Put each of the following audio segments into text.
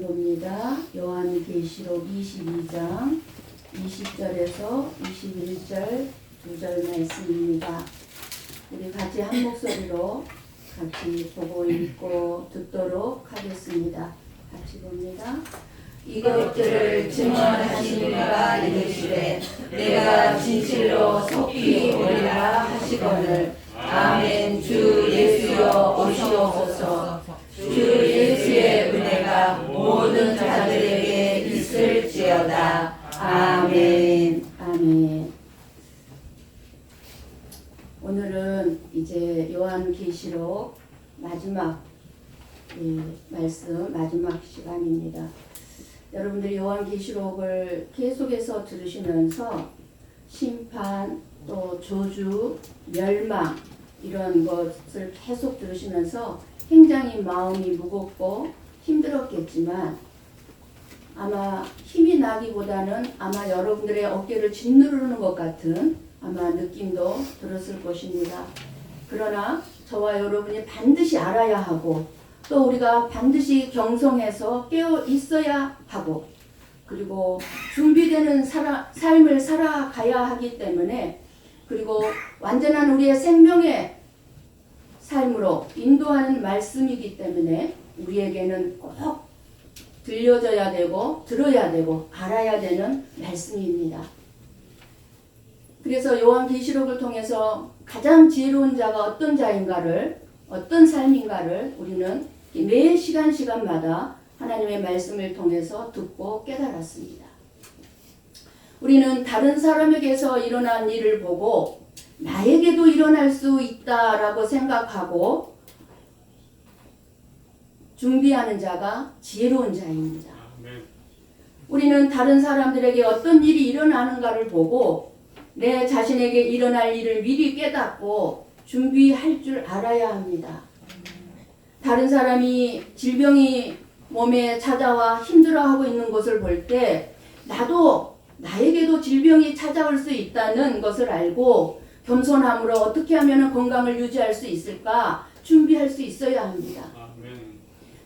봅니다. 요한계시록 22장 20절에서 21절 2절 말씀입니다. 우리 같이 한 목소리로 같이 보고 읽고 듣도록 하겠습니다. 같이 봅니다. 이것들을 증언하신 이가 이르시되 내가 진실로 속히 오리라 하시거늘. 아멘. 주 예수여 오시옵소서. 주 예수의 은혜가 모든 자들에게 있을지어다. 아멘. 아멘. 오늘은 이제 요한계시록 마지막 말씀, 마지막 시간입니다. 여러분들이 요한계시록을 계속해서 들으시면서 심판, 또 저주, 멸망 이런 것을 계속 들으시면서 굉장히 마음이 무겁고 힘들었겠지만 아마 힘이 나기보다는 아마 여러분들의 어깨를 짓누르는 것 같은 아마 느낌도 들었을 것입니다. 그러나 저와 여러분이 반드시 알아야 하고 또 우리가 반드시 경성해서 깨어 있어야 하고 그리고 준비되는 삶을 살아가야 하기 때문에 그리고 완전한 우리의 생명의 삶으로 인도하는 말씀이기 때문에 우리에게는 꼭 들려져야 되고 들어야 되고 알아야 되는 말씀입니다. 그래서 요한계시록을 통해서 가장 지혜로운 자가 어떤 자인가를 어떤 삶인가를 우리는 매 시간마다 하나님의 말씀을 통해서 듣고 깨달았습니다. 우리는 다른 사람에게서 일어난 일을 보고 나에게도 일어날 수 있다라고 생각하고 준비하는 자가 지혜로운 자입니다. 우리는 다른 사람들에게 어떤 일이 일어나는가를 보고 내 자신에게 일어날 일을 미리 깨닫고 준비할 줄 알아야 합니다. 다른 사람이 질병이 몸에 찾아와 힘들어하고 있는 것을 볼 때 나에게도 질병이 찾아올 수 있다는 것을 알고 겸손함으로 어떻게 하면 건강을 유지할 수 있을까 준비할 수 있어야 합니다.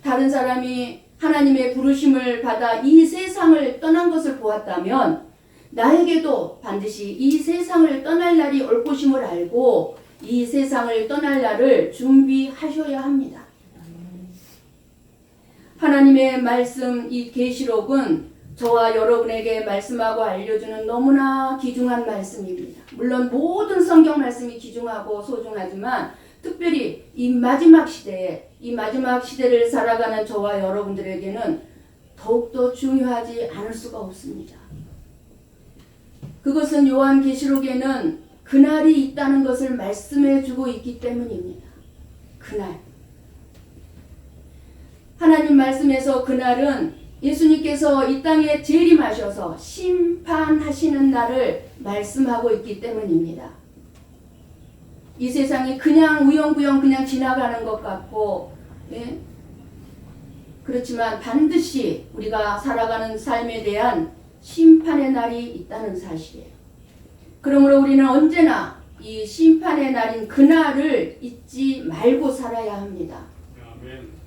다른 사람이 하나님의 부르심을 받아 이 세상을 떠난 것을 보았다면 나에게도 반드시 이 세상을 떠날 날이 올 것임을 알고 이 세상을 떠날 날을 준비하셔야 합니다. 하나님의 말씀 이 계시록은 저와 여러분에게 말씀하고 알려주는 너무나 귀중한 말씀입니다. 물론 모든 성경 말씀이 귀중하고 소중하지만 특별히 이 마지막 시대를 살아가는 저와 여러분들에게는 더욱더 중요하지 않을 수가 없습니다. 그것은 요한계시록에는 그날이 있다는 것을 말씀해 주고 있기 때문입니다. 그날. 하나님 말씀에서 그날은 예수님께서 이 땅에 재림하셔서 심판하시는 날을 말씀하고 있기 때문입니다. 이 세상이 그냥 우영부영 그냥 지나가는 것 같고 그렇지만 반드시 우리가 살아가는 삶에 대한 심판의 날이 있다는 사실이에요. 그러므로 우리는 언제나 이 심판의 날인 그날을 잊지 말고 살아야 합니다. 아멘.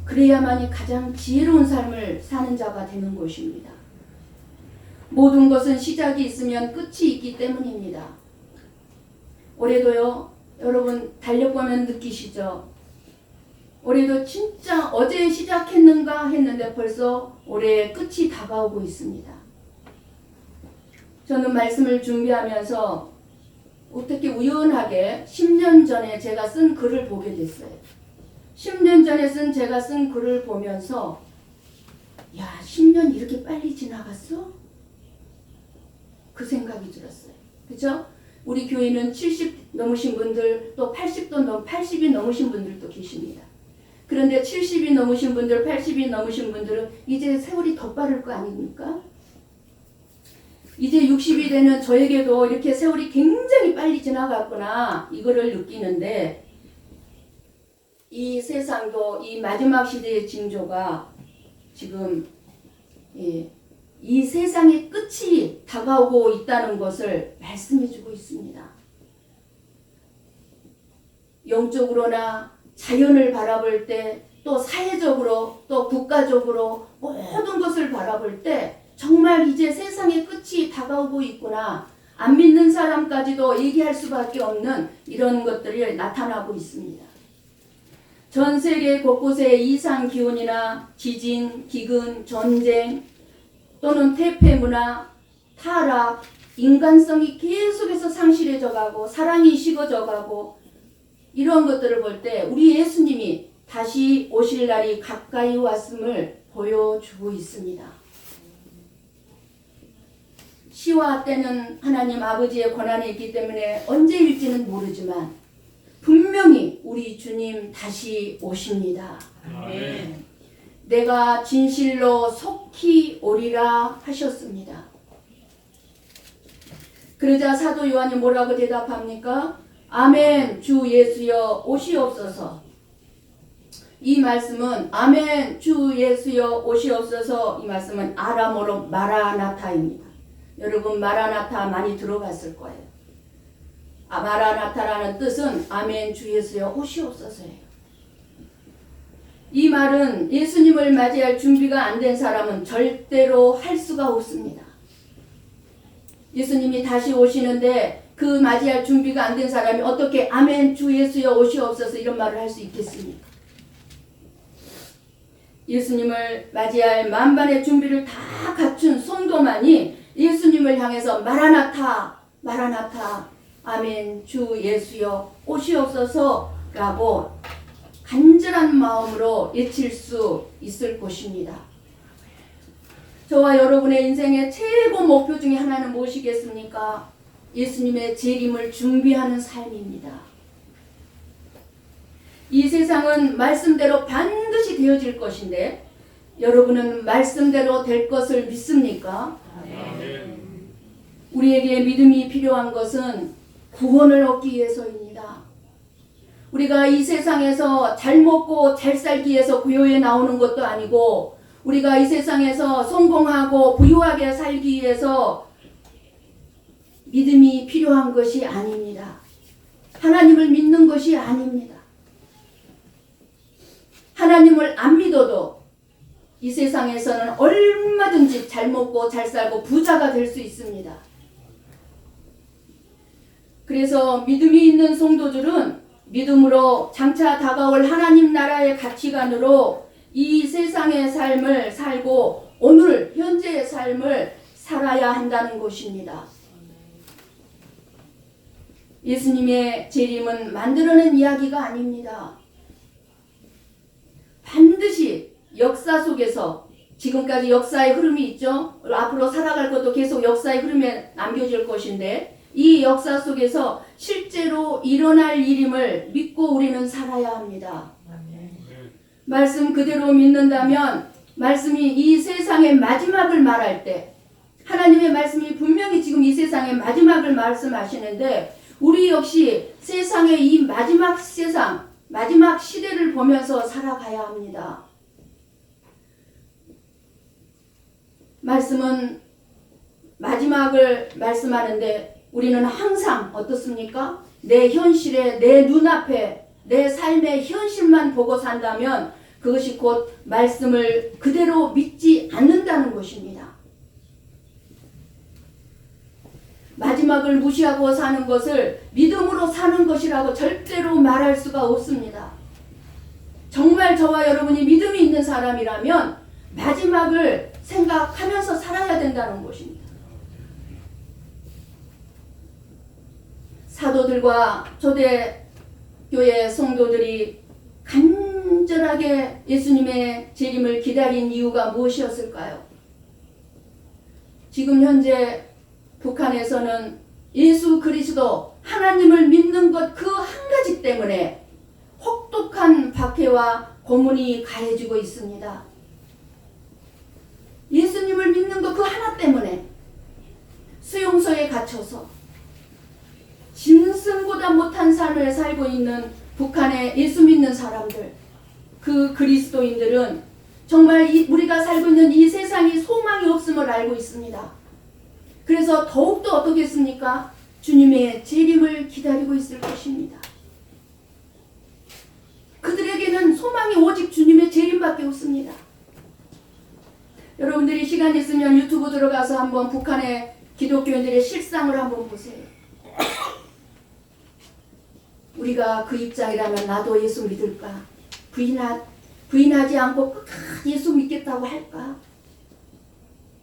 그래야만이 가장 지혜로운 삶을 사는 자가 되는 것입니다. 모든 것은 시작이 있으면 끝이 있기 때문입니다. 올해도요, 여러분 달력보면 느끼시죠? 올해도 진짜 어제 시작했는가 했는데 벌써 올해 끝이 다가오고 있습니다. 저는 말씀을 준비하면서 어떻게 우연하게 10년 전에 제가 쓴 글을 보게 됐어요. 10년 전에 제가 쓴 글을 보면서 10년 이렇게 빨리 지나갔어? 그 생각이 들었어요. 그렇죠? 우리 교회는 70 넘으신 분들 또 80이 넘으신 분들도 계십니다. 그런데 70이 넘으신 분들, 80이 넘으신 분들은 이제 세월이 더 빠를 거 아닙니까? 이제 60이 되는 저에게도 이렇게 세월이 굉장히 빨리 지나갔구나 이거를 느끼는데 이 세상도 이 마지막 시대의 징조가 지금 이 세상의 끝이 다가오고 있다는 것을 말씀해 주고 있습니다. 영적으로나 자연을 바라볼 때 또 사회적으로 또 국가적으로 모든 것을 바라볼 때 정말 이제 세상의 끝이 다가오고 있구나. 안 믿는 사람까지도 얘기할 수밖에 없는 이런 것들이 나타나고 있습니다. 전 세계 곳곳에 이상 기온이나 지진, 기근, 전쟁 또는 퇴폐 문화, 타락, 인간성이 계속해서 상실해져 가고 사랑이 식어져 가고 이런 것들을 볼 때 우리 예수님이 다시 오실 날이 가까이 왔음을 보여주고 있습니다. 시와 때는 하나님 아버지의 권한이 있기 때문에 언제일지는 모르지만 분명히 우리 주님 다시 오십니다. 아멘. 내가 진실로 속히 오리라 하셨습니다. 그러자 사도 요한이 뭐라고 대답합니까? 아멘 주 예수여 오시옵소서. 이 말씀은 아멘 주 예수여 오시옵소서 이 말씀은 아람어로 마라나타입니다. 여러분 마라나타 많이 들어봤을 거예요. 마라나타라는 뜻은 아멘 주 예수여 오시옵소서예요. 이 말은 예수님을 맞이할 준비가 안 된 사람은 절대로 할 수가 없습니다. 예수님이 다시 오시는데 그 맞이할 준비가 안 된 사람이 어떻게 아멘 주 예수여 오시옵소서 이런 말을 할 수 있겠습니까? 예수님을 맞이할 만반의 준비를 다 갖춘 성도만이 예수님을 향해서 마라나타 마라나타 아멘 주 예수여 오시옵소서라고 간절한 마음으로 외칠 수 있을 것입니다. 저와 여러분의 인생의 최고 목표 중에 하나는 무엇이겠습니까? 예수님의 재림을 준비하는 삶입니다. 이 세상은 말씀대로 반드시 되어질 것인데 여러분은 말씀대로 될 것을 믿습니까? 아멘. 우리에게 믿음이 필요한 것은 구원을 얻기 위해서입니다. 우리가 이 세상에서 잘 먹고 잘 살기 위해서 구요에 나오는 것도 아니고 우리가 이 세상에서 성공하고 부유하게 살기 위해서 믿음이 필요한 것이 아닙니다. 하나님을 믿는 것이 아닙니다. 하나님을 안 믿어도 이 세상에서는 얼마든지 잘 먹고 잘 살고 부자가 될 수 있습니다. 그래서 믿음이 있는 성도들은 믿음으로 장차 다가올 하나님 나라의 가치관으로 이 세상의 삶을 살고 오늘 현재의 삶을 살아야 한다는 것입니다. 예수님의 재림은 만들어낸 이야기가 아닙니다. 반드시 역사 속에서 지금까지 역사의 흐름이 있죠. 앞으로 살아갈 것도 계속 역사의 흐름에 남겨질 것인데 이 역사 속에서 실제로 일어날 일임을 믿고 우리는 살아야 합니다. 말씀 그대로 믿는다면 말씀이 이 세상의 마지막을 말할 때 하나님의 말씀이 분명히 지금 이 세상의 마지막을 말씀하시는데 우리 역시 세상의 이 마지막 세상 마지막 시대를 보면서 살아가야 합니다. 말씀은 마지막을 말씀하는데 우리는 항상 어떻습니까? 내 현실에 내 눈앞에 내 삶의 현실만 보고 산다면 그것이 곧 말씀을 그대로 믿지 않는다는 것입니다. 마지막을 무시하고 사는 것을 믿음으로 사는 것이라고 절대로 말할 수가 없습니다. 정말 저와 여러분이 믿음이 있는 사람이라면 마지막을 생각하면서 살아야 된다는 것입니다. 사도들과 초대교회 성도들이 간절하게 예수님의 재림을 기다린 이유가 무엇이었을까요? 지금 현재 북한에서는 예수 그리스도 하나님을 믿는 것 그 한 가지 때문에 혹독한 박해와 고문이 가해지고 있습니다. 예수님을 믿는 것 그 하나 때문에 수용소에 갇혀서 짐승보다 못한 삶을 살고 있는 북한의 예수 믿는 사람들, 그 그리스도인들은 정말 우리가 살고 있는 이 세상이 소망이 없음을 알고 있습니다. 그래서 더욱더 어떻겠습니까? 주님의 재림을 기다리고 있을 것입니다. 그들에게는 소망이 오직 주님의 재림밖에 없습니다. 여러분들이 시간 있으면 유튜브 들어가서 한번 북한의 기독교인들의 실상을 한번 보세요. 우리가 그 입장이라면 나도 예수 믿을까? 부인하지 않고 끝까지 예수 믿겠다고 할까?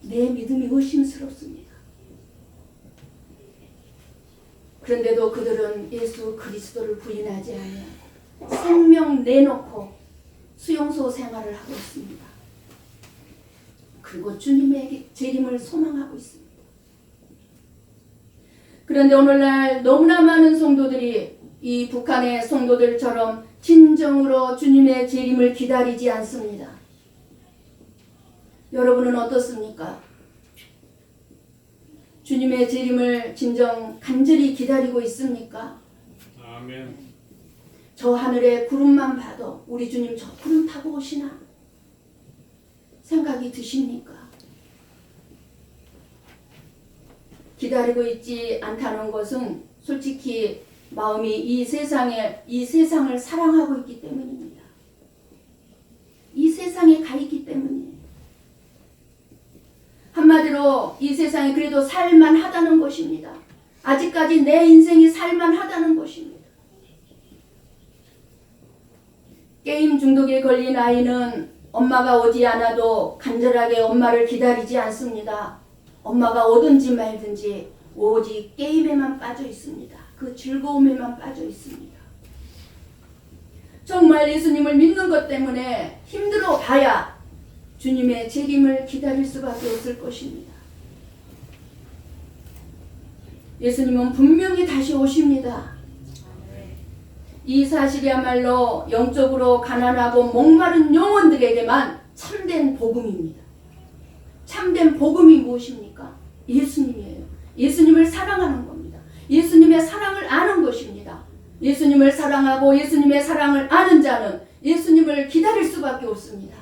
내 믿음이 의심스럽습니다. 그런데도 그들은 예수 그리스도를 부인하지 아니하고 생명 내놓고 수용소 생활을 하고 있습니다. 그리고 주님의 재림을 소망하고 있습니다. 그런데 오늘날 너무나 많은 성도들이 이 북한의 성도들처럼 진정으로 주님의 재림을 기다리지 않습니다. 여러분은 어떻습니까? 주님의 재림을 진정 간절히 기다리고 있습니까? 아멘. 저 하늘에 구름만 봐도 우리 주님 저 구름 타고 오시나 생각이 드십니까? 기다리고 있지 않다는 것은 솔직히 마음이 이 세상을 사랑하고 있기 때문입니다. 이 세상에 가 있기 때문이에요. 한마디로 이 세상이 그래도 살만하다는 것입니다. 아직까지 내 인생이 살만하다는 것입니다. 게임 중독에 걸린 아이는 엄마가 오지 않아도 간절하게 엄마를 기다리지 않습니다. 엄마가 오든지 말든지 오직 게임에만 빠져 있습니다. 그 즐거움에만 빠져 있습니다. 정말 예수님을 믿는 것 때문에 힘들어 봐야 주님의 재림을 기다릴 수밖에 없을 것입니다. 예수님은 분명히 다시 오십니다. 이 사실이야말로 영적으로 가난하고 목마른 영혼들에게만 참된 복음입니다. 참된 복음이 무엇입니까? 예수님이에요. 예수님을 사랑하는 겁니다. 예수님의 사랑을 아는 것입니다. 예수님을 사랑하고 예수님의 사랑을 아는 자는 예수님을 기다릴 수밖에 없습니다.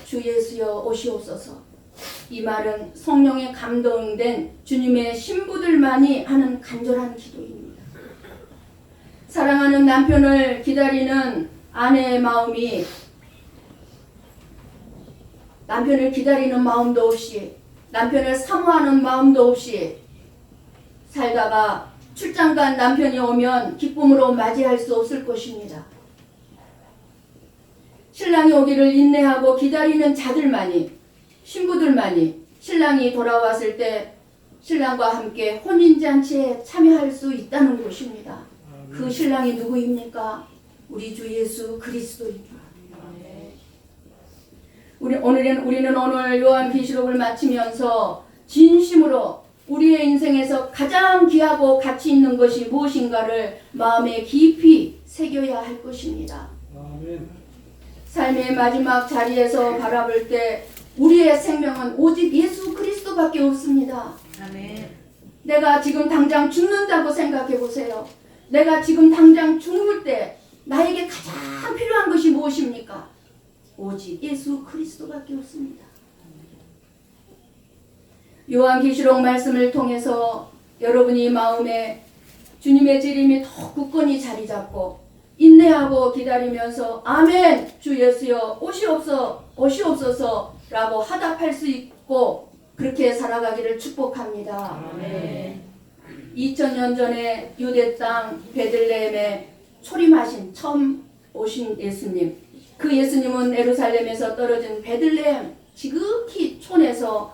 주 예수여 오시옵소서. 이 말은 성령에 감동된 주님의 신부들만이 하는 간절한 기도입니다. 사랑하는 남편을 기다리는 아내의 마음이 남편을 기다리는 마음도 없이 남편을 사모하는 마음도 없이 살다가 출장 간 남편이 오면 기쁨으로 맞이할 수 없을 것입니다. 신랑이 오기를 인내하고 기다리는 자들만이 신부들만이 신랑이 돌아왔을 때 신랑과 함께 혼인잔치에 참여할 수 있다는 것입니다. 그 신랑이 누구입니까? 우리 주 예수 그리스도입니다. 우리는 오늘 요한계시록을 마치면서 진심으로 우리의 인생에서 가장 귀하고 가치 있는 것이 무엇인가를 마음에 깊이 새겨야 할 것입니다. 아멘. 삶의 마지막 자리에서 바라볼 때 우리의 생명은 오직 예수 그리스도밖에 없습니다. 아멘. 내가 지금 당장 죽는다고 생각해 보세요. 내가 지금 당장 죽을 때 나에게 가장 필요한 것이 무엇입니까? 오직 예수 그리스도밖에 없습니다. 요한계시록 말씀을 통해서 여러분이 마음에 주님의 재림이 더 굳건히 자리 잡고 인내하고 기다리면서 아멘 주 예수여 오시옵소서라고 화답할 수 있고 그렇게 살아가기를 축복합니다. 아멘. 2000년 전에 유대 땅 베들레헴에 초림하신 처음 오신 예수님, 그 예수님은 예루살렘에서 떨어진 베들레헴 지극히 촌에서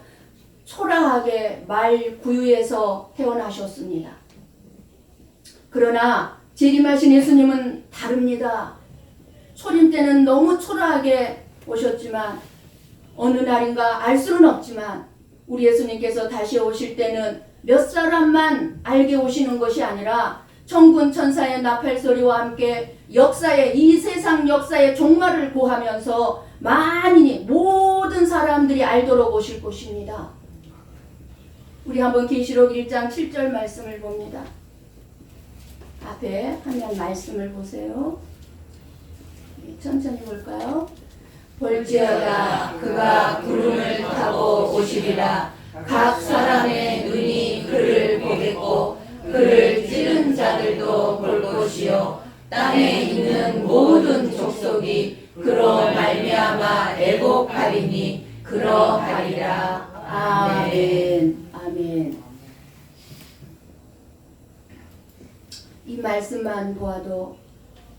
초라하게 말 구유에서 태어나셨습니다. 그러나 재림하신 예수님은 다릅니다. 초림 때는 너무 초라하게 오셨지만 어느 날인가 알 수는 없지만 우리 예수님께서 다시 오실 때는 몇 사람만 알게 오시는 것이 아니라 천군 천사의 나팔 소리와 함께 이 세상 역사의 종말을 고하면서 만인이 모든 사람들이 알도록 오실 것입니다. 우리 한번 계시록 1장 7절 말씀을 봅니다. 앞에 화면 말씀을 보세요. 천천히 볼까요? 볼지어다 그가 구름을 타고 오시리라. 각 사람의 눈이 그를 보겠고 그를 자들도 볼 것이요 땅에 있는 모든 족속이 그로 말미암아 애곡하리니 그러하리라. 아멘. 아멘. 이 말씀만 보아도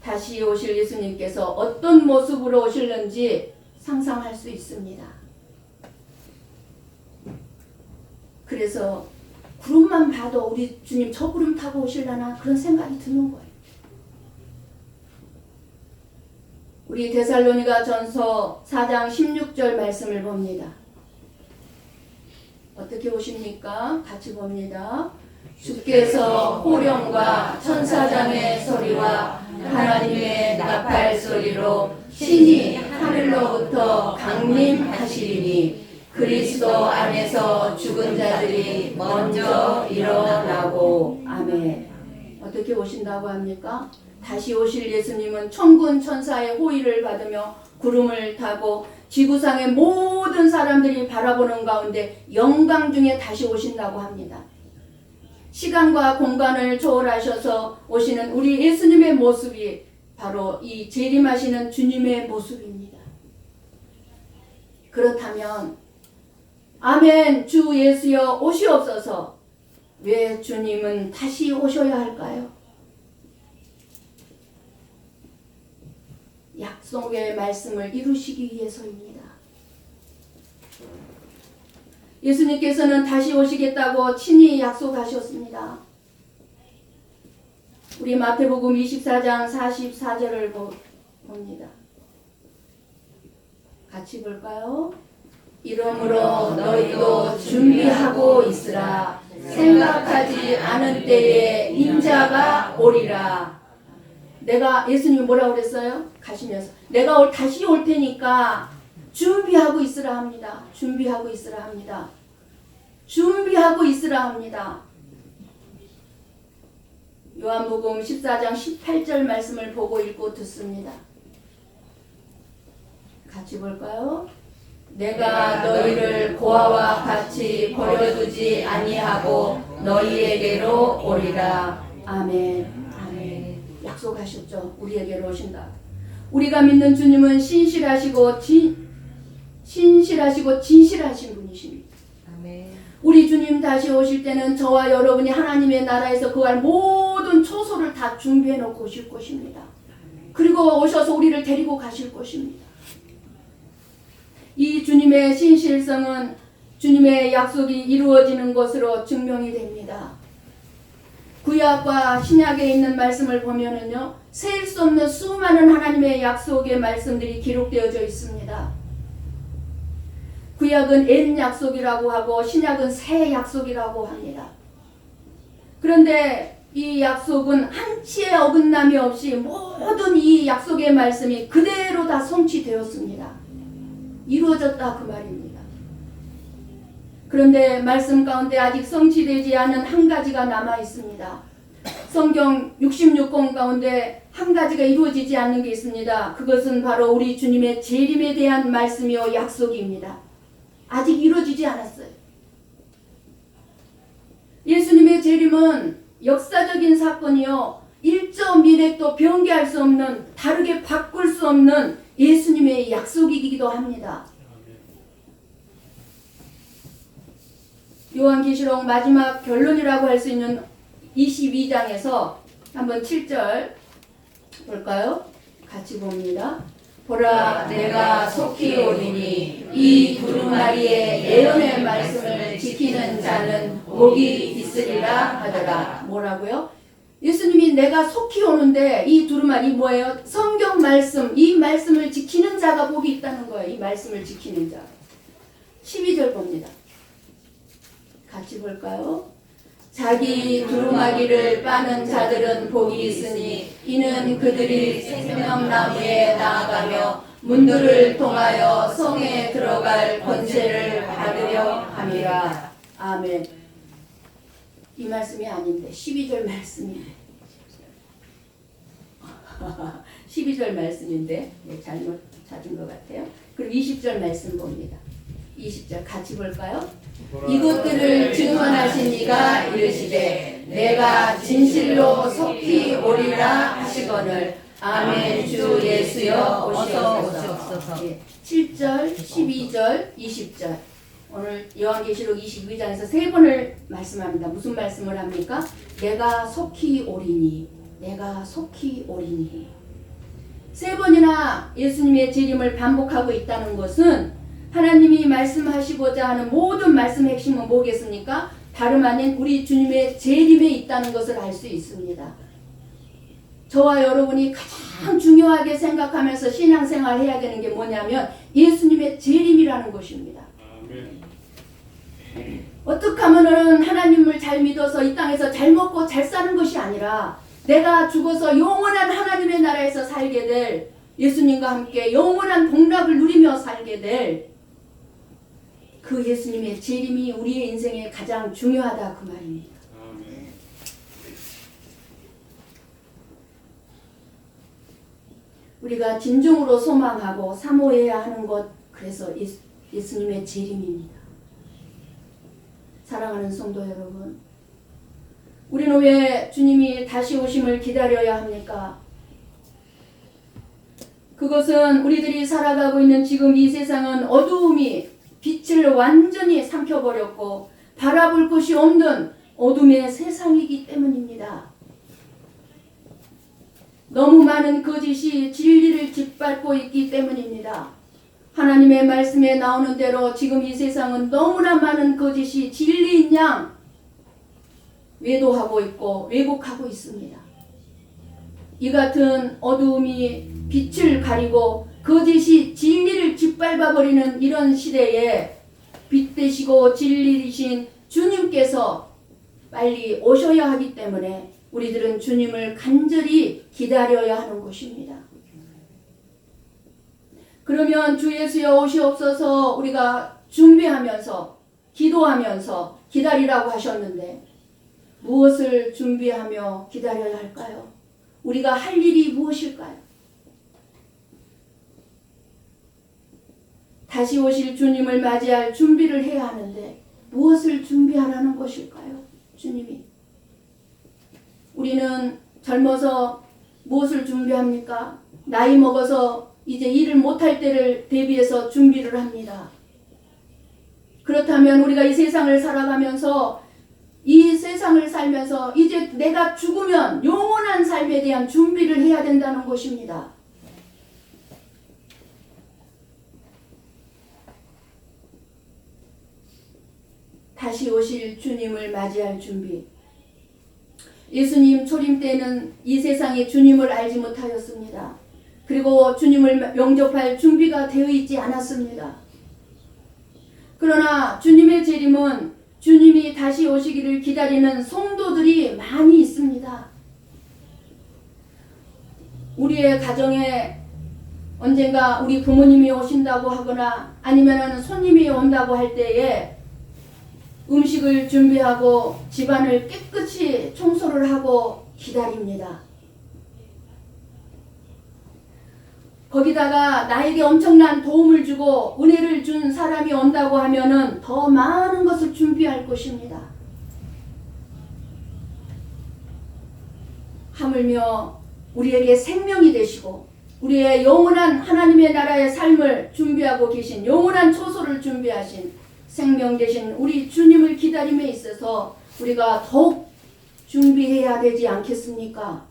다시 오실 예수님께서 어떤 모습으로 오실는지 상상할 수 있습니다. 그래서 구름만 봐도 우리 주님 저 구름 타고 오실려나 그런 생각이 드는 거예요. 우리 데살로니가 전서 4장 16절 말씀을 봅니다. 어떻게 오십니까? 같이 봅니다. 주께서 호령과 천사장의 소리와 하나님의 나팔 소리로 신이 하늘로부터 강림하시리니 그리스도 안에서 죽은 자들이 먼저 일어나고. 아멘. 어떻게 오신다고 합니까? 다시 오실 예수님은 천군 천사의 호의를 받으며 구름을 타고 지구상의 모든 사람들이 바라보는 가운데 영광 중에 다시 오신다고 합니다. 시간과 공간을 초월하셔서 오시는 우리 예수님의 모습이 바로 이 재림하시는 주님의 모습입니다. 그렇다면 아멘 주 예수여 오시옵소서. 왜 주님은 다시 오셔야 할까요? 약속의 말씀을 이루시기 위해서입니다. 예수님께서는 다시 오시겠다고 친히 약속하셨습니다. 우리 마태복음 24장 44절을 봅니다. 같이 볼까요? 이러므로 너희도 준비하고 있으라. 생각하지 않은 때에 인자가 오리라. 내가 예수님이 뭐라고 그랬어요? 가시면서 내가 다시 올 테니까 준비하고 있으라 합니다. 준비하고 있으라 합니다. 준비하고 있으라 합니다. 요한복음 14장 18절 말씀을 보고 읽고 듣습니다. 같이 볼까요? 내가 너희를 고아와 같이 버려두지 아니하고 너희에게로 오리라. 아멘. 아멘. 약속하셨죠. 우리에게로 오신다. 우리가 믿는 주님은 신실하시고 진실하신 분이십니다. 아멘. 우리 주님 다시 오실 때는 저와 여러분이 하나님의 나라에서 그할 모든 초소를 다 준비해 놓고 오실 것입니다. 그리고 오셔서 우리를 데리고 가실 것입니다. 이 주님의 신실성은 주님의 약속이 이루어지는 것으로 증명이 됩니다. 구약과 신약에 있는 말씀을 보면은요, 셀 수 없는 수많은 하나님의 약속의 말씀들이 기록되어져 있습니다. 구약은 옛 약속이라고 하고 신약은 새 약속이라고 합니다. 그런데 이 약속은 한치의 어긋남이 없이 모든 이 약속의 말씀이 그대로 다 성취되었습니다. 이루어졌다 그 말입니다. 그런데 말씀 가운데 아직 성취되지 않은 한 가지가 남아 있습니다. 성경 66권 가운데 한 가지가 이루어지지 않는 게 있습니다. 그것은 바로 우리 주님의 재림에 대한 말씀이요 약속입니다. 아직 이루어지지 않았어요. 예수님의 재림은 역사적인 사건이요 1.1획도 변개할 수 없는, 다르게 바꿀 수 없는 예수님의 약속이기도 합니다. 요한계시록 마지막 결론이라고 할 수 있는 22장에서 한번 7절 볼까요? 같이 봅니다. 보라 내가 속히 오리니 이 두루마리의 예언의 말씀을 지키는 자는 복이 있으리라 하더라. 뭐라고요? 예수님이 내가 속히 오는데 이 두루마리 뭐예요? 성경 말씀, 이 말씀을 지키는 자가 복이 있다는 거예요. 이 말씀을 지키는 자. 12절 봅니다. 같이 볼까요? 자기 두루마기를 빠는 자들은 복이 있으니 이는 그들이 생명나무에 나아가며 문들을 통하여 성에 들어갈 권세를 받으려 함이라. 아멘. 이 말씀이 아닌데 12절 말씀이에요. 12절 말씀인데 잘못 찾은 것 같아요. 그럼 20절 말씀 봅니다. 20절 같이 볼까요? 이것들을 증언하신 이가 이르시되 내가 진실로 속히 오리라 하시거늘 아멘. 주 예수여 오시옵소서. 7절, 12절, 20절. 오늘 요한계시록 22장에서 세 번을 말씀합니다. 무슨 말씀을 합니까? 내가 속히 오리니, 내가 속히 오리니. 세 번이나 예수님의 재림을 반복하고 있다는 것은 하나님이 말씀하시고자 하는 모든 말씀의 핵심은 뭐겠습니까? 다름 아닌 우리 주님의 재림에 있다는 것을 알 수 있습니다. 저와 여러분이 가장 중요하게 생각하면서 신앙생활 해야 되는 게 뭐냐면 예수님의 재림이라는 것입니다. 아멘. 어떻게 하면은 하나님을 잘 믿어서 이 땅에서 잘 먹고 잘 사는 것이 아니라 내가 죽어서 영원한 하나님의 나라에서 살게 될 예수님과 함께 영원한 복락을 누리며 살게 될 그 예수님의 재림이 우리의 인생에 가장 중요하다 그 말입니다. 아멘. 우리가 진정으로 소망하고 사모해야 하는 것, 그래서 예수님의 재림입니다. 사랑하는 성도 여러분, 우리는 왜 주님이 다시 오심을 기다려야 합니까? 그것은 우리들이 살아가고 있는 지금 이 세상은 어두움이 빛을 완전히 삼켜버렸고 바라볼 곳이 없는 어둠의 세상이기 때문입니다. 너무 많은 거짓이 진리를 짓밟고 있기 때문입니다. 하나님의 말씀에 나오는 대로 지금 이 세상은 너무나 많은 거짓이 진리인 양 외도하고 있고 왜곡하고 있습니다. 이 같은 어두움이 빛을 가리고 거짓이 진리를 짓밟아버리는 이런 시대에 빛 되시고 진리이신 주님께서 빨리 오셔야 하기 때문에 우리들은 주님을 간절히 기다려야 하는 것입니다. 그러면 주 예수여 오시옵소서 우리가 준비하면서 기도하면서 기다리라고 하셨는데 무엇을 준비하며 기다려야 할까요? 우리가 할 일이 무엇일까요? 다시 오실 주님을 맞이할 준비를 해야 하는데 무엇을 준비하라는 것일까요? 주님이. 우리는 젊어서 무엇을 준비합니까? 나이 먹어서 이제 일을 못할 때를 대비해서 준비를 합니다. 그렇다면 우리가 이 세상을 살아가면서 이 세상을 살면서 이제 내가 죽으면 영원한 삶에 대한 준비를 해야 된다는 것입니다. 다시 오실 주님을 맞이할 준비. 예수님 초림 때는 이 세상이 주님을 알지 못하였습니다. 그리고 주님을 영접할 준비가 되어 있지 않았습니다. 그러나 주님의 재림은 주님이 다시 오시기를 기다리는 성도들이 많이 있습니다. 우리의 가정에 언젠가 우리 부모님이 오신다고 하거나 아니면 손님이 온다고 할 때에 음식을 준비하고 집안을 깨끗이 청소를 하고 기다립니다. 거기다가 나에게 엄청난 도움을 주고 은혜를 준 사람이 온다고 하면은 더 많은 것을 준비할 것입니다. 하물며 우리에게 생명이 되시고 우리의 영원한 하나님의 나라의 삶을 준비하고 계신 영원한 초소를 준비하신 생명 되신 우리 주님을 기다림에 있어서 우리가 더욱 준비해야 되지 않겠습니까?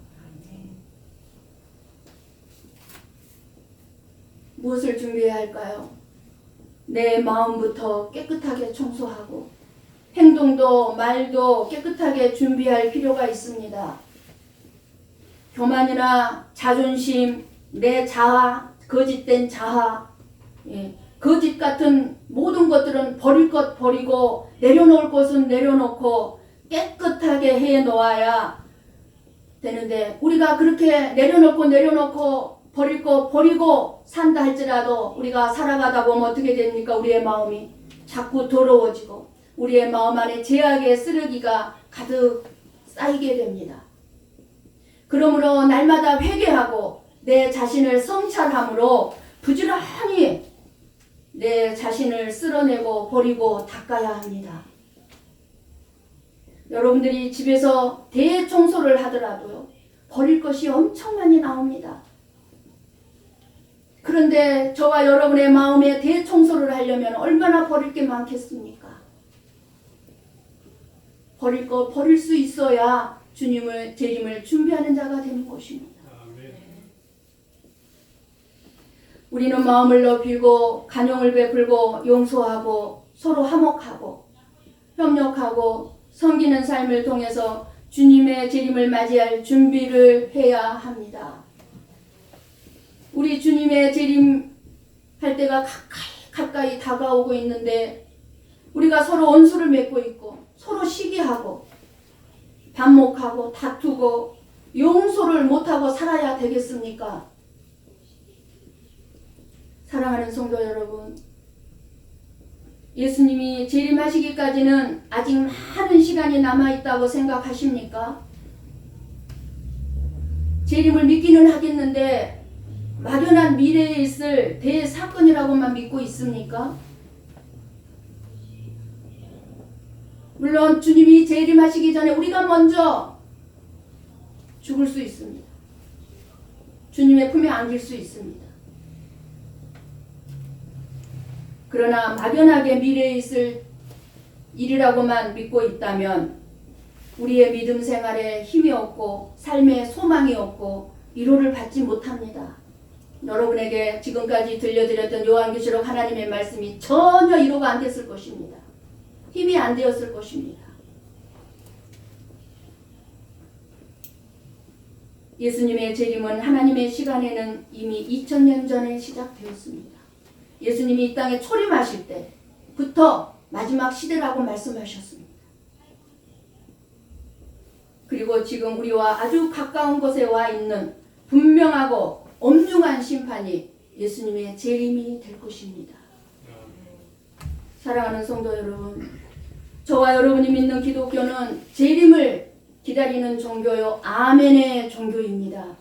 무엇을 준비해야 할까요? 내 마음부터 깨끗하게 청소하고 행동도 말도 깨끗하게 준비할 필요가 있습니다. 교만이나 자존심, 내 자아, 거짓된 자아, 거짓 같은 모든 것들은 버릴 것 버리고 내려놓을 것은 내려놓고 깨끗하게 해놓아야 되는데 우리가 그렇게 내려놓고 버릴 거 버리고 산다 할지라도 우리가 살아가다 보면 어떻게 됩니까? 우리의 마음이 자꾸 더러워지고 우리의 마음 안에 죄악의 쓰레기가 가득 쌓이게 됩니다. 그러므로 날마다 회개하고 내 자신을 성찰함으로 부지런히 내 자신을 쓸어내고 버리고 닦아야 합니다. 여러분들이 집에서 대청소를 하더라도요, 버릴 것이 엄청 많이 나옵니다. 그런데 저와 여러분의 마음에 대청소를 하려면 얼마나 버릴 게 많겠습니까? 버릴 거 버릴 수 있어야 주님을 재림을 준비하는 자가 되는 것입니다. 아멘. 우리는 마음을 넓히고 간용을 베풀고 용서하고 서로 화목하고 협력하고 섬기는 삶을 통해서 주님의 재림을 맞이할 준비를 해야 합니다. 우리 주님의 재림할 때가 가까이 다가오고 있는데 우리가 서로 원수를 맺고 있고 서로 시기하고 반목하고 다투고 용서를 못하고 살아야 되겠습니까? 사랑하는 성도 여러분, 예수님이 재림하시기까지는 아직 많은 시간이 남아있다고 생각하십니까? 재림을 믿기는 하겠는데 막연한 미래에 있을 대사건이라고만 믿고 있습니까? 물론 주님이 재림하시기 전에 우리가 먼저 죽을 수 있습니다. 주님의 품에 안길 수 있습니다. 그러나 막연하게 미래에 있을 일이라고만 믿고 있다면 우리의 믿음 생활에 힘이 없고 삶에 소망이 없고 위로를 받지 못합니다. 여러분에게 지금까지 들려드렸던 요한계시록 하나님의 말씀이 전혀 위로가 안 됐을 것입니다. 힘이 안 되었을 것입니다. 예수님의 재림은 하나님의 시간에는 이미 2000년 전에 시작되었습니다. 예수님이 이 땅에 초림하실 때부터 마지막 시대라고 말씀하셨습니다. 그리고 지금 우리와 아주 가까운 곳에 와 있는 분명하고 엄중한 심판이 예수님의 재림이 될 것입니다. 사랑하는 성도 여러분, 저와 여러분이 믿는 기독교는 재림을 기다리는 종교요, 아멘의 종교입니다.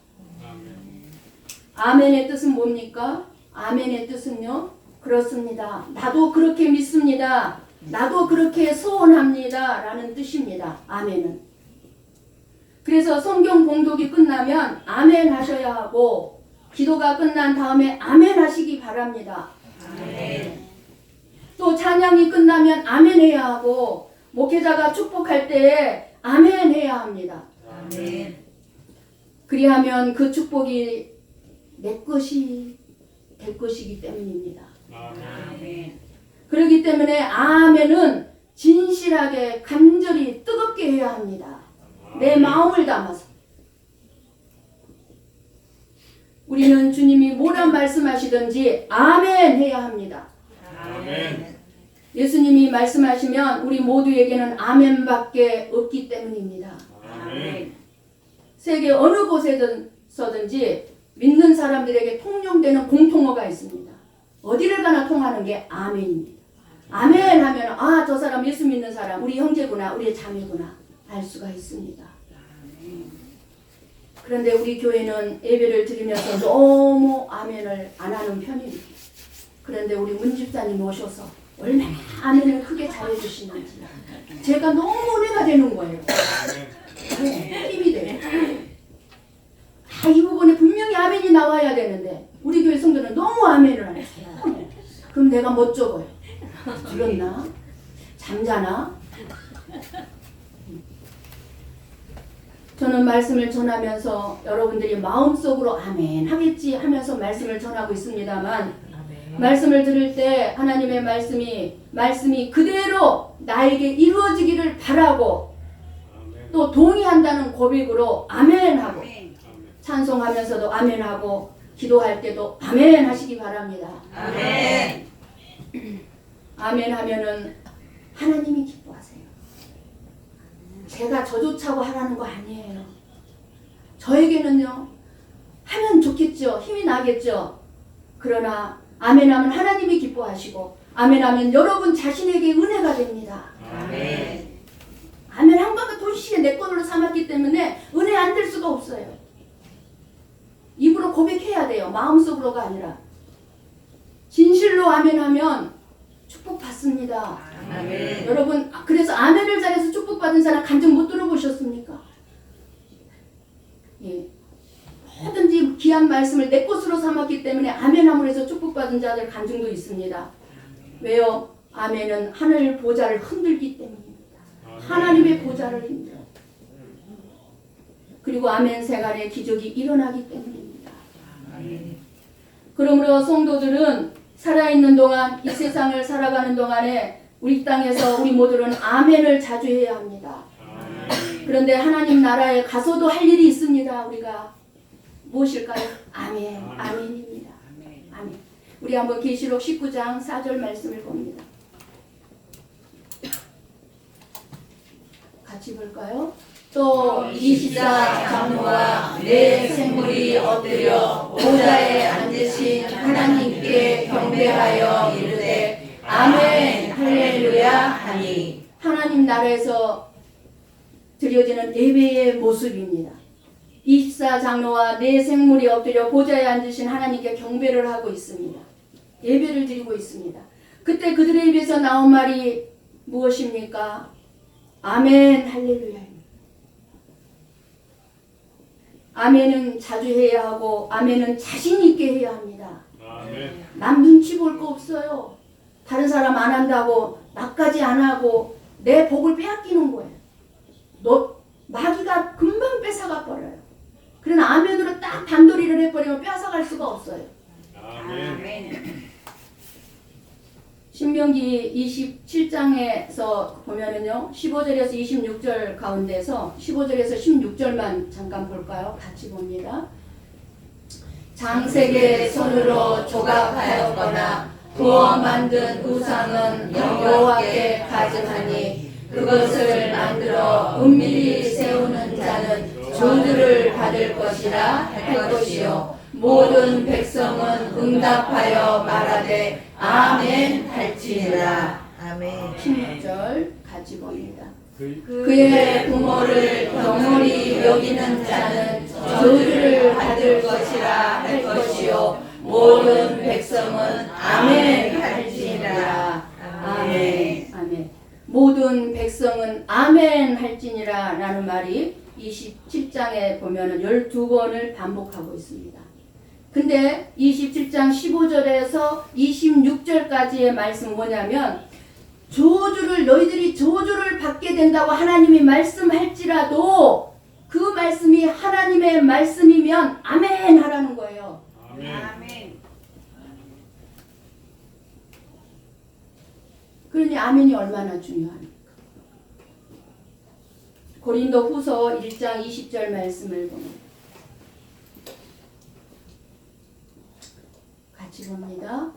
아멘의 뜻은 뭡니까? 아멘의 뜻은요, 그렇습니다. 나도 그렇게 믿습니다. 나도 그렇게 소원합니다. 라는 뜻입니다. 아멘은. 그래서 성경 봉독이 끝나면 아멘 하셔야 하고 기도가 끝난 다음에 아멘 하시기 바랍니다. 아멘. 또 찬양이 끝나면 아멘 해야 하고 목회자가 축복할 때에 아멘 해야 합니다. 아멘. 그리하면 그 축복이 내 것이 될 것이기 때문입니다. 아멘. 그렇기 때문에 아멘은 진실하게 간절히 뜨겁게 해야 합니다. 내 마음을 담아서. 우리는 주님이 뭐라 말씀하시든지 아멘 해야 합니다. 아멘. 예수님이 말씀하시면 우리 모두에게는 아멘밖에 없기 때문입니다. 아멘. 세계 어느 곳에서든지 믿는 사람들에게 통용되는 공통어가 있습니다. 어디를 가나 통하는 게 아멘입니다. 아멘 하면 아, 저 사람 예수 믿는 사람, 우리 형제구나, 우리 자매구나 알 수가 있습니다. 그런데 우리 교회는 예배를 드리면서 너무 아멘을 안 하는 편입니다. 그런데 우리 문 집사님 오셔서 얼마나 아멘을 크게 잘해주시는지 제가 너무 은혜가 되는 거예요. 힘이 돼요. 아, 이 부분에 분명히 아멘이 나와야 되는데 우리 교회 성도는 너무 아멘을 안 했어요. 그럼 내가 못 적어요. 들었나? 잠자나? 저는 말씀을 전하면서 여러분들이 마음속으로 아멘 하겠지 하면서 말씀을 전하고 있습니다만 말씀을 들을 때 하나님의 말씀이 그대로 나에게 이루어지기를 바라고 또 동의한다는 고백으로 아멘하고 찬송하면서도 아멘하고 기도할 때도 아멘 하시기 바랍니다. 아멘. 아멘 하면은 하나님이 기뻐하세요. 제가 저조차고 하라는 거 아니에요. 저에게는요, 하면 좋겠죠. 힘이 나겠죠. 그러나 아멘 하면 하나님이 기뻐하시고 아멘 하면 여러분 자신에게 은혜가 됩니다. 아멘. 아멘 한 번도 동시에 내 것으로 삼았기 때문에 은혜 안 될 수가 없어요. 입으로 고백해야 돼요. 마음속으로가 아니라. 진실로 아멘하면 축복받습니다. 아멘. 여러분 그래서 아멘을 잘해서 축복받은 사람 간증 못 들어보셨습니까? 예. 뭐든지 귀한 말씀을 내 것으로 삼았기 때문에 아멘함으로 해서 축복받은 자들 간증도 있습니다. 왜요? 아멘은 하늘 보좌를 흔들기 때문입니다. 하나님의 보좌를 흔들어. 그리고 아멘 생활에 기적이 일어나기 때문입니다. 그러므로 성도들은 살아있는 동안 이 세상을 살아가는 동안에 우리 땅에서 우리 모두는 아멘을 자주 해야 합니다. 그런데 하나님 나라에 가서도 할 일이 있습니다. 우리가 무엇일까요? 아멘, 아멘입니다. 아멘. 우리 한번 계시록 19장 4절 말씀을 봅니다. 같이 볼까요? 또 24 장로와 네 생물이 엎드려 보좌에 앉으신 하나님께 경배하여 이르되 아멘 할렐루야 하니 하나님 나라에서 드려지는 예배의 모습입니다. 24 장로와 네 생물이 엎드려 보좌에 앉으신 하나님께 경배를 하고 있습니다. 예배를 드리고 있습니다. 그때 그들의 입에서 나온 말이 무엇입니까? 아멘 할렐루야. 아멘은 자주 해야 하고 아멘은 자신 있게 해야 합니다. 아멘. 남 눈치 볼 거 없어요. 다른 사람 안 한다고 나까지 안 하고 내 복을 빼앗기는 거예요. 너 마귀가 금방 뺏어가 버려요. 그러나 아멘으로 딱 단도리를 해버리면 뺏어갈 수가 없어요. 아멘. 아멘. 신명기 27장에서 보면은요 15절에서 26절 가운데서 15절에서 16절만 잠깐 볼까요? 같이 봅니다. 장색의 손으로 조각하였거나 부어 만든 우상은 여호와께 가증하니 그것을 만들어 은밀히 세우는 자는 저주를 받을 것이라 할 것이요 모든 백성은 응답하여 말하되 아멘 할지니라. 아멘. 16절 같이 봅니다. 그 그의 부모를 경홀히 여기는 자는 저주를 받을 것이라 할 것이요 모든 백성은 아멘 할지니라. 아멘. 아멘. 모든 백성은 아멘 할지니라 라는 말이 27장에 보면은 12번을 반복하고 있습니다. 근데 27장 15절에서 26절까지의 말씀은 뭐냐면 너희들이 저주를 받게 된다고 하나님이 말씀할지라도 그 말씀이 하나님의 말씀이면 아멘 하라는 거예요. 아멘. 아멘. 그러니 아멘이 얼마나 중요합니까? 고린도 후서 1장 20절 말씀을 봅니다. 같이 봅니다.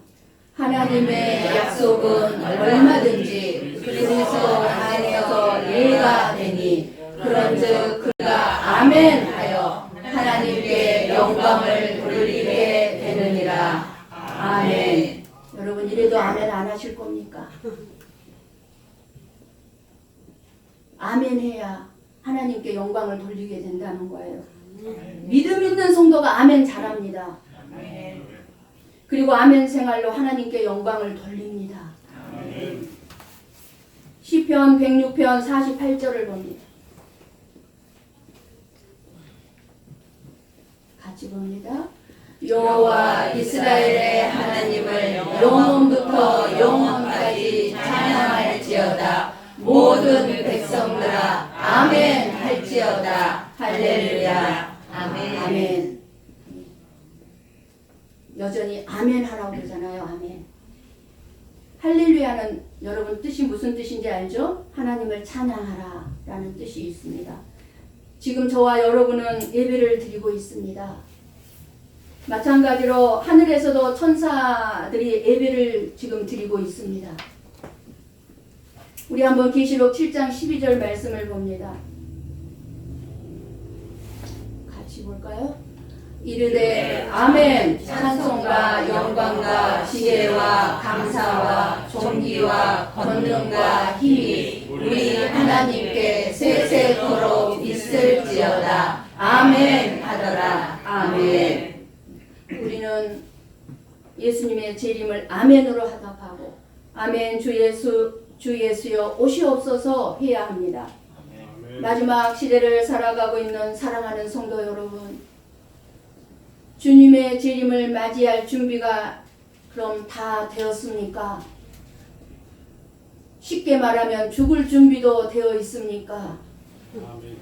하나님의 약속은 얼마든지 그리스도 안에서 예가 되니 그런즉 그가 아멘 하여 하나님께 영광을 돌리게 되느니라. 아멘. 여러분 이래도 아멘 안 하실 겁니까? 아멘 해야 하나님께 영광을 돌리게 된다는 거예요. 믿음 있는 성도가 아멘 잘합니다. 그리고 아멘 생활로 하나님께 영광을 돌립니다. 시편 106편 48절을 봅니다. 같이 봅니다. 여호와 이스라엘의 하나님을 영원부터 영원까지 찬양할지어다. 모든 백성들아 아멘 할지어다. 할렐루야. 아멘. 아멘. 여전히 아멘 하라고 그러잖아요. 아멘. 할렐루야는 여러분 뜻이 무슨 뜻인지 알죠? 하나님을 찬양하라 라는 뜻이 있습니다. 지금 저와 여러분은 예배를 드리고 있습니다. 마찬가지로 하늘에서도 천사들이 예배를 지금 드리고 있습니다. 우리 한번 계시록 7장 12절 말씀을 봅니다. 같이 볼까요? 이르되 아멘 찬송과 영광과 지혜와 감사와 존귀와 권능과 힘이 우리 하나님께 세세토록 있을지어다. 아멘 하더라. 아멘. 우리는 예수님의 재림을 아멘으로 하답하고 아멘 주 예수여 오시옵소서 해야 합니다. 아멘. 마지막 시대를 살아가고 있는 사랑하는 성도 여러분, 주님의 재림을 맞이할 준비가 그럼 다 되었습니까? 쉽게 말하면 죽을 준비도 되어 있습니까? 아멘.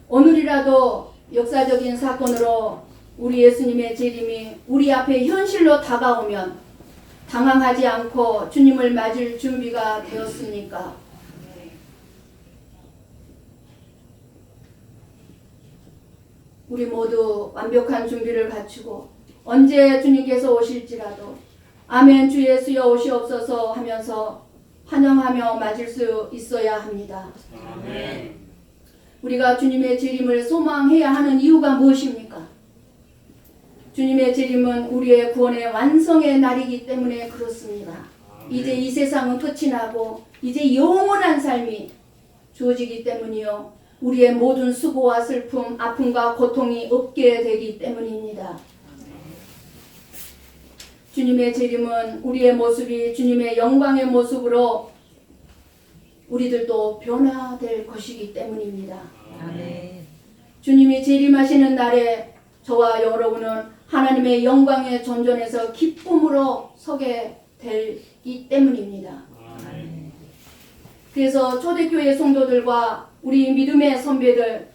오늘이라도 역사적인 사건으로 우리 예수님의 재림이 우리 앞에 현실로 다가오면 당황하지 않고 주님을 맞을 준비가 되었습니까? 우리 모두 완벽한 준비를 갖추고 언제 주님께서 오실지라도 아멘 주 예수여 오시옵소서 하면서 환영하며 맞을 수 있어야 합니다. 아멘. 우리가 주님의 재림을 소망해야 하는 이유가 무엇입니까? 주님의 재림은 우리의 구원의 완성의 날이기 때문에 그렇습니다. 이제 이 세상은 끝이 나고 이제 영원한 삶이 주어지기 때문이요. 우리의 모든 수고와 슬픔, 아픔과 고통이 없게 되기 때문입니다. 주님의 재림은 우리의 모습이 주님의 영광의 모습으로 우리들도 변화될 것이기 때문입니다. 아멘. 주님이 재림하시는 날에 저와 여러분은 하나님의 영광의 존전에서 기쁨으로 서게 되기 때문입니다. 아멘. 그래서 초대교회 성도들과 우리 믿음의 선배들,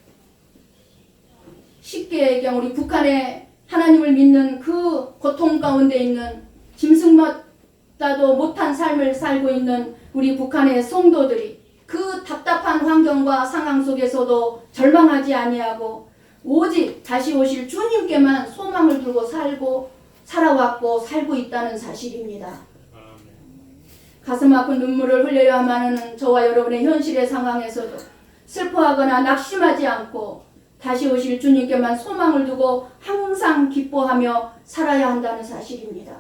쉽게 얘기하면 우리 북한의 하나님을 믿는 그 고통 가운데 있는 짐승마다도 못한 삶을 살고 있는 우리 북한의 성도들이 그 답답한 환경과 상황 속에서도 절망하지 아니하고 오직 다시 오실 주님께만 소망을 두고 살아왔고 살고 있다는 사실입니다. 아멘. 가슴 아픈 눈물을 흘려야만 하는 저와 여러분의 현실의 상황에서도 슬퍼하거나 낙심하지 않고 다시 오실 주님께만 소망을 두고 항상 기뻐하며 살아야 한다는 사실입니다.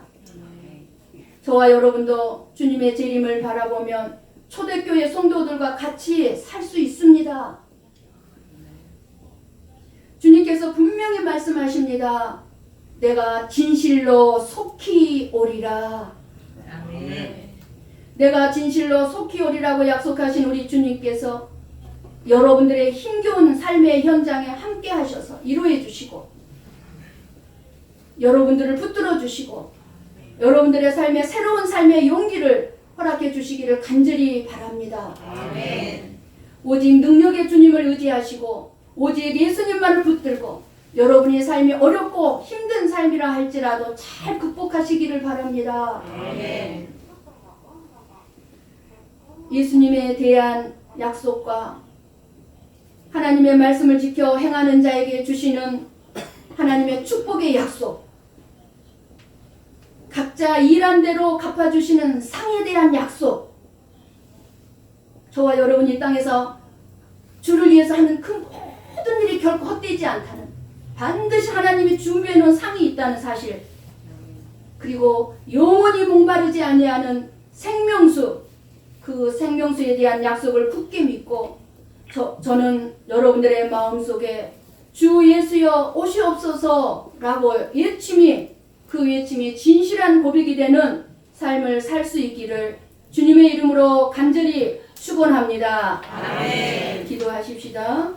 저와 여러분도 주님의 재림을 바라보면 초대교회 성도들과 같이 살 수 있습니다. 주님께서 분명히 말씀하십니다. 내가 진실로 속히 오리라. 아멘. 내가 진실로 속히 오리라고 약속하신 우리 주님께서 여러분들의 힘겨운 삶의 현장에 함께 하셔서 이루어 주시고 여러분들을 붙들어 주시고 여러분들의 삶에 새로운 삶의 용기를 허락해 주시기를 간절히 바랍니다. 아멘. 오직 능력의 주님을 의지하시고 오직 예수님만을 붙들고 여러분의 삶이 어렵고 힘든 삶이라 할지라도 잘 극복하시기를 바랍니다. 아멘. 예수님에 대한 약속과 하나님의 말씀을 지켜 행하는 자에게 주시는 하나님의 축복의 약속, 각자 일한 대로 갚아주시는 상에 대한 약속, 저와 여러분이 땅에서 주를 위해서 하는 그 모든 일이 결코 헛되지 않다는, 반드시 하나님이 준비해 놓은 상이 있다는 사실, 그리고 영원히 목마르지 아니하는 생명수, 그 생명수에 대한 약속을 굳게 믿고 저는 여러분들의 마음속에 주 예수여 오시옵소서라고 그 외침이 진실한 고백이 되는 삶을 살 수 있기를 주님의 이름으로 간절히 축원합니다. 아멘. 기도하십시다.